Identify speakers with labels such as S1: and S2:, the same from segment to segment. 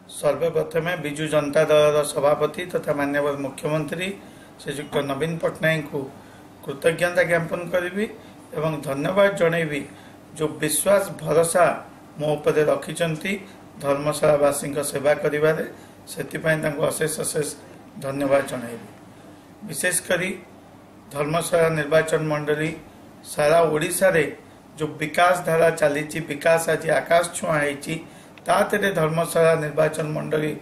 S1: सर्वप्रथमे विजु जनता दल सभापति तथा माननीय मुख्यमंत्री श्रीजुक्त नवीन पट्टनायक को कृतज्ञता ज्ञापन करी एवं धन्यवाद जनइबी जो विश्वास भरोसा मो उपर रखिंट धर्मशालावासी सेवा करिबारे अशेष अशेष धन्यवाद जनइबी। विशेषकर धर्मशाला निर्वाचन मंडली सारा ओडिशा रे जो विकास धारा चली विकास आज आकाश छुआ होती धर्मशाला निर्वाचन मंडली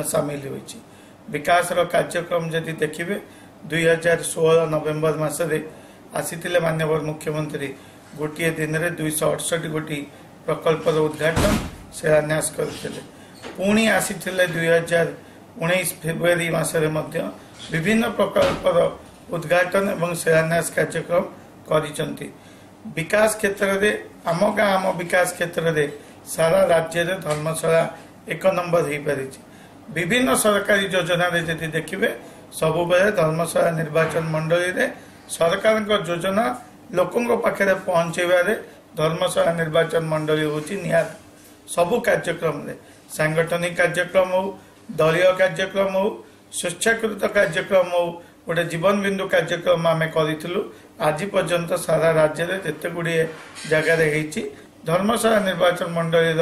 S1: सामिल होती। विकास कार्यक्रम जदि देखिए 2016 नवेम्बर मसरे आसी माननीय मुख्यमंत्री गोटे दिन में 268 गोटी प्रकल्प उद्घाटन शिलान्यास करते पुणी आसी 2019 फेब्रुआरी मसरे विभिन्न प्रकल्प उद्घाटन एवं शिलान्यास कार्यक्रम करिसंती। विकास क्षेत्र में आम गाँ आम विकास क्षेत्र में सारा राज्य में धर्मशाला एक नंबर हो पारी। विभिन्न सरकारी योजना यदि देखिए सबु बेले धर्मशाला निर्वाचन मंडली रे सरकार योजना लोकों पाखे पहुँचेबारे धर्मशाला निर्वाचन मंडली होची निहार। सबु कार्यक्रम रे सांगठनिक कार्यक्रम हो दलीय कार्यक्रम हो स्वेच्छाकृत कार्यक्रम हो गोटे जीवन बिंदु कार्यक्रम आम करूँ आज पर्यंत सारा राज्य में जिते गुड़े जगार धर्मशाला निर्वाचन मंडली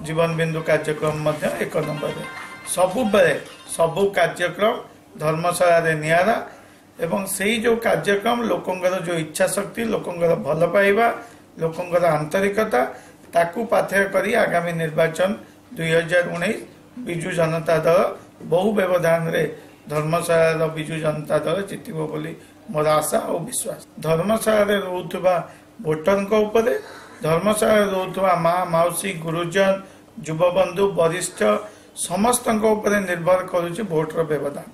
S1: जीवन बिंदु कार्यक्रम एक नंबर सबु बेले सबु कार्यक्रम धर्मशाला नियारा एवं से जो कार्यक्रम लोकंर जो इच्छा शक्ति लोकंर भल पाइबा लोकंर आंतरिकता ताकू पाथेय करी आगामी निर्वाचन 2019 विजु जनता दल बहु व्यवधान रे धर्मशाला विजु जनता दल जितब बोली मोर आशा और विश्वास। धर्मशाला रोथुबा भोटर उपरे धर्मशाला रोथुबा माँ माउसी गुरुजन युवबंधु वरिष्ठ समस्त निर्भर करुच्ची भोटर व्यवधान।